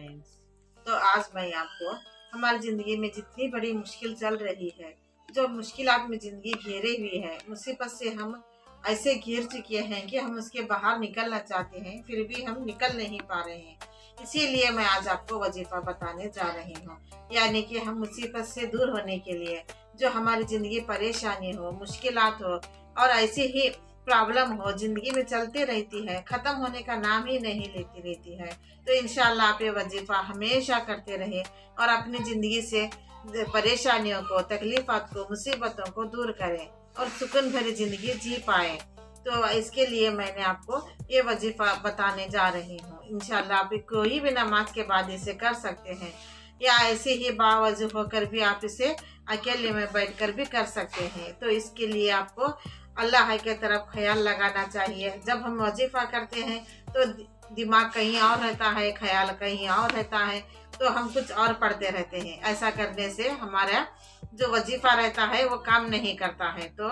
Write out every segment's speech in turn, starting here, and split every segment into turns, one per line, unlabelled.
Friends. तो आज मैं आपको हमारी ज़िंदगी में जितनी बड़ी मुश्किल चल रही है, जो मुश्किलात में ज़िंदगी घेरे हुई है, मुसीबत से हम ऐसे घिर चुके हैं कि हम उसके बाहर निकलना चाहते हैं, फिर भी हम निकल नहीं पा रहे हैं। इसीलिए मैं आज आपको वजीफ़ा बताने जा रही हूँ। यानी कि हम मुसीबत से दूर होने के लिए, जो हमारी ज़िंदगी परेशानी हो, मुश्किलात हो और ऐसी ही प्रॉब्लम हो ज़िंदगी में चलती रहती है, ख़त्म होने का नाम ही नहीं लेती रहती है। तो इंशाअल्लाह आप ये वजीफ़ा हमेशा करते रहे और अपनी ज़िंदगी से परेशानियों को, तकलीफ़ात को, मुसीबतों को दूर करें और सुकून भरी ज़िंदगी जी पाएँ। तो इसके लिए मैंने आपको ये वजीफ़ा बताने जा रही हूँ। इंशाअल्लाह आप कोई भी नमाज के बाद इसे कर सकते हैं या ऐसे ही बावजू होकर भी आप इसे अकेले में बैठकर भी कर सकते हैं। तो इसके लिए आपको अल्लाह की तरफ ख्याल लगाना चाहिए। जब हम वजीफ़ा करते हैं तो दिमाग कहीं और रहता है, ख्याल कहीं और रहता है, तो हम कुछ और पढ़ते रहते हैं। ऐसा करने से हमारा जो वजीफ़ा रहता है वो काम नहीं करता है। तो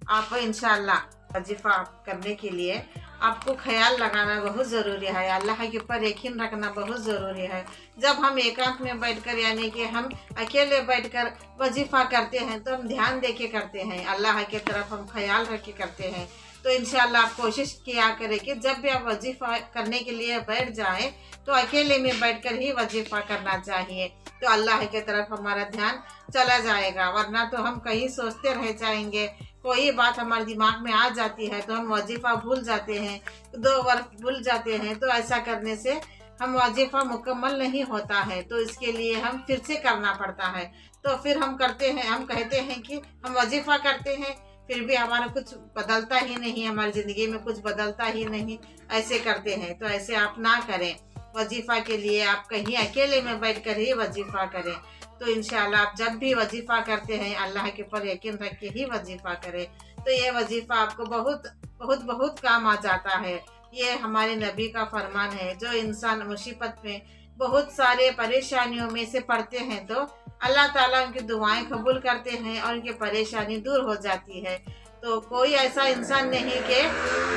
आप इंशाअल्लाह वजीफ़ा करने के लिए आपको ख्याल लगाना बहुत ज़रूरी है, अल्लाह के ऊपर यकीन रखना बहुत ज़रूरी है। जब हम एकांत में बैठकर यानी कि हम अकेले बैठकर वजीफ़ा करते हैं तो हम ध्यान दे के करते हैं, अल्लाह की तरफ हम ख्याल रख के करते हैं। तो इंशाअल्लाह आप कोशिश किया करें कि जब भी आप वजीफ़ा करने के लिए बैठ जाएं तो अकेले में बैठकर ही वजीफ़ा करना चाहिए। तो अल्लाह की तरफ हमारा ध्यान चला जाएगा, वरना तो हम कहीं सोचते रह जाएंगे। कोई बात हमारे दिमाग में आ जाती है तो हम वजीफ़ा भूल जाते हैं, 2 वर्ष भूल जाते हैं। तो ऐसा करने से हम वजीफ़ा मुकम्मल नहीं होता है, तो इसके लिए हम फिर से करना पड़ता है। तो फिर हम करते हैं, हम कहते हैं कि हम वजीफ़ा करते हैं, फिर भी हमारा कुछ बदलता ही नहीं, हमारी ज़िंदगी में कुछ बदलता ही नहीं, ऐसे करते हैं। तो ऐसे आप ना करें। वजीफ़ा के लिए आप कहीं अकेले में बैठकर ही वजीफ़ा करें। तो इंशाअल्लाह आप जब भी वजीफ़ा करते हैं अल्लाह के ऊपर यकीन रख के ही वजीफ़ा करें। तो ये वजीफ़ा आपको बहुत बहुत बहुत काम आ जाता है। ये हमारे नबी का फरमान है, जो इंसान मुसीबत में बहुत सारे परेशानियों में से पढ़ते हैं तो अल्लाह ताला उनकी दुआएं कबूल करते हैं और उनकी परेशानी दूर हो जाती है। तो कोई ऐसा इंसान नहीं कि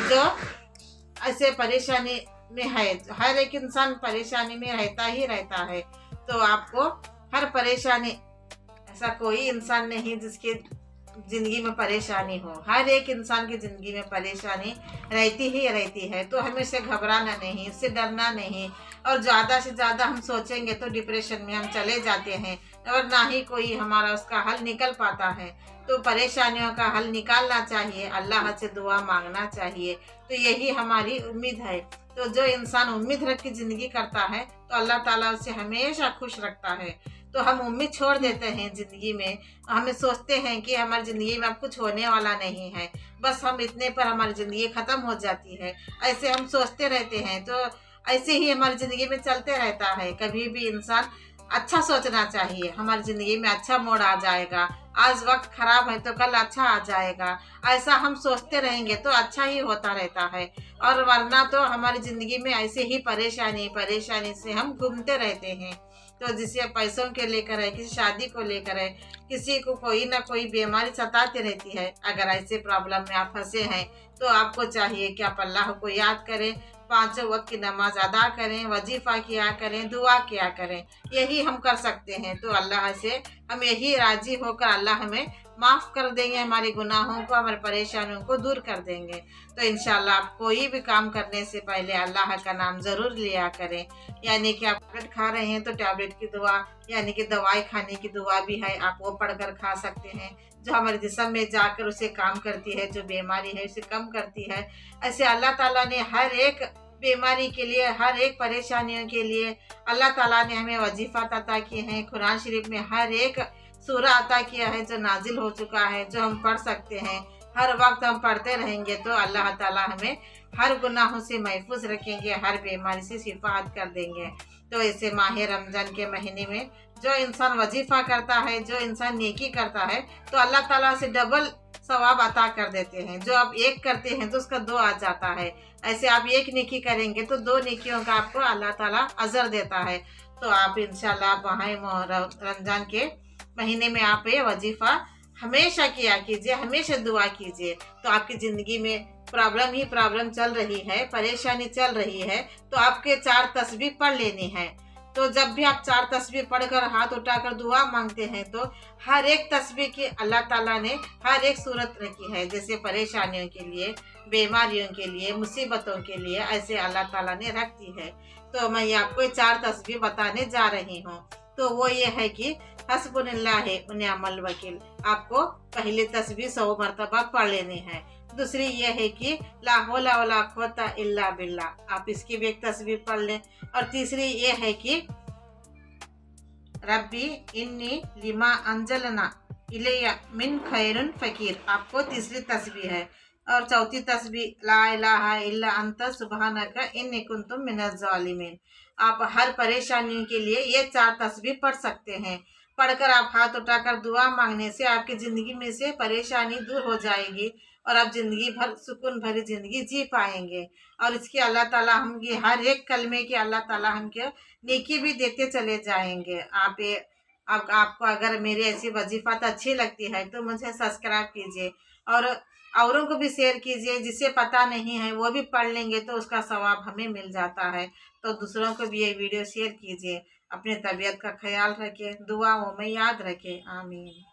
जो ऐसे परेशानी में है, हर एक इंसान परेशानी में रहता ही रहता है। तो आपको हर परेशानी, ऐसा कोई इंसान नहीं जिसकी ज़िंदगी में परेशानी हो, हर एक इंसान की ज़िंदगी में परेशानी रहती ही रहती है। तो हमें से घबराना नहीं, इससे डरना नहीं, और ज़्यादा से ज़्यादा हम सोचेंगे तो डिप्रेशन में हम चले जाते हैं और ना ही कोई हमारा उसका हल निकल पाता है। तो परेशानियों का हल निकालना चाहिए, अल्लाह से दुआ मांगना चाहिए। तो यही हमारी उम्मीद है। तो जो इंसान उम्मीद रख के ज़िंदगी करता है तो अल्लाह ताला उसे हमेशा खुश रखता है। तो हम उम्मीद छोड़ देते हैं ज़िंदगी में, हमें सोचते हैं कि हमारी ज़िंदगी में अब कुछ होने वाला नहीं है, बस हम इतने पर हमारी ज़िंदगी ख़त्म हो जाती है, ऐसे हम सोचते रहते हैं। तो ऐसे ही हमारी ज़िंदगी में चलते रहता है। कभी भी इंसान अच्छा सोचना चाहिए, हमारी ज़िंदगी में अच्छा मोड़ आ जाएगा, आज वक्त खराब है तो कल अच्छा आ जाएगा, ऐसा हम सोचते रहेंगे तो अच्छा ही होता रहता है। और वरना तो हमारी ज़िंदगी में ऐसे ही परेशानी परेशानी से हम घूमते रहते हैं। तो जिसे पैसों के लेकर है, किसी शादी को लेकर है, किसी को कोई ना कोई बीमारी सताती रहती है। अगर ऐसे प्रॉब्लम में आप फंसे हैं तो आपको चाहिए कि आप अल्लाह को याद करें, 5 वक्त की नमाज अदा करें, वजीफ़ा किया करें, दुआ किया करें, यही हम कर सकते हैं। तो अल्लाह से हम यही राज़ी होकर अल्लाह हमें माफ़ कर देंगे, हमारे गुनाहों को, हमारी परेशानियों को दूर कर देंगे। तो इंशाअल्लाह आप कोई भी काम करने से पहले अल्लाह का नाम ज़रूर लिया करें। यानी कि आप टैबलेट खा रहे हैं तो टैबलेट की दुआ, यानी कि दवाई खाने की दुआ भी है, आप वो पढ़कर खा सकते हैं, जो हमारे जिस्म में जाकर उसे काम करती है, जो बीमारी है उसे कम करती है। ऐसे अल्लाह ताला ने हर एक बीमारी के लिए, हर एक परेशानियों के लिए अल्लाह ताला ने हमें वजीफ़ा अता किए हैं। कुरान शरीफ में हर एक सूरा अता किया है जो नाजिल हो चुका है, जो हम पढ़ सकते हैं। हर वक्त हम पढ़ते रहेंगे तो अल्लाह ताला हमें हर गुनाहों से महफूज रखेंगे, हर बीमारी से शिफात कर देंगे। तो ऐसे माह रमज़ान के महीने में जो इंसान वजीफ़ा करता है, जो इंसान नेकी करता है, तो अल्लाह ताला से डबल सवाब अता कर देते हैं। जो आप एक करते हैं तो उसका 2 आ जाता है। ऐसे आप एक नेकी करेंगे तो 2 नेकियों का आपको अल्लाह ताला अजर देता है। तो आप इंशाअल्लाह माह रमज़ान के महीने में आप ये वजीफ़ा हमेशा किया कीजिए, हमेशा दुआ कीजिए। तो आपकी ज़िंदगी में प्रॉब्लम ही प्रॉब्लम चल रही है, परेशानी चल रही है, तो आपके 4 तस्बीह पढ़ लेनी है। तो जब भी आप 4 तस्बीह पढ़कर हाथ उठाकर दुआ मांगते हैं तो हर एक तस्बीह की अल्लाह ताला ने हर एक सूरत रखी है। जैसे परेशानियों के लिए, बीमारियों के लिए, मुसीबतों के लिए ऐसे अल्लाह ताला ने रख दी है। तो मैं ये आपको 4 तस्बीह बताने जा रही हूँ। तो वो ये है कि हस्बुनल्लाह व निअमल वकील। आपको पहली तस्बीह 100 मरतबा पढ़ लेनी है। दूसरी ये है कि ला हौला वला कुव्वता इल्ला बिल्लाह, आप इसकी भी एक तस्बीह पढ़ लें। और तीसरी ये है कि रब्बी इन्नी लिमा अंजलना इलैया मिन खैरुन फकीर, आपको तीसरी तस्बीह है। और चौथी तस्बीह ला इलाहा इल्ला अंता सुब्हानका इन्नी कुन्तु मिनज़ ज़ालिमीन। आप हर परेशानियों के लिए ये 4 तस्बीह पढ़ सकते हैं। पढ़कर आप हाथ उठाकर दुआ मांगने से आपकी ज़िंदगी में से परेशानी दूर हो जाएगी और आप ज़िंदगी भर सुकून भरी ज़िंदगी जी पाएंगे। और इसकी अल्लाह ताला हम ये हर एक कलमे की अल्लाह ताला हमको नेकी भी देते चले जाएंगे। आपको अगर मेरी ऐसी वजीफ़ात अच्छी लगती है तो मुझे सब्सक्राइब कीजिए और औरों को भी शेयर कीजिए। जिसे पता नहीं है वो भी पढ़ लेंगे तो उसका सवाब हमें मिल जाता है। तो दूसरों को भी ये वीडियो शेयर कीजिए। अपने तबीयत का ख्याल रखें, दुआओं में याद रखें। आमीन।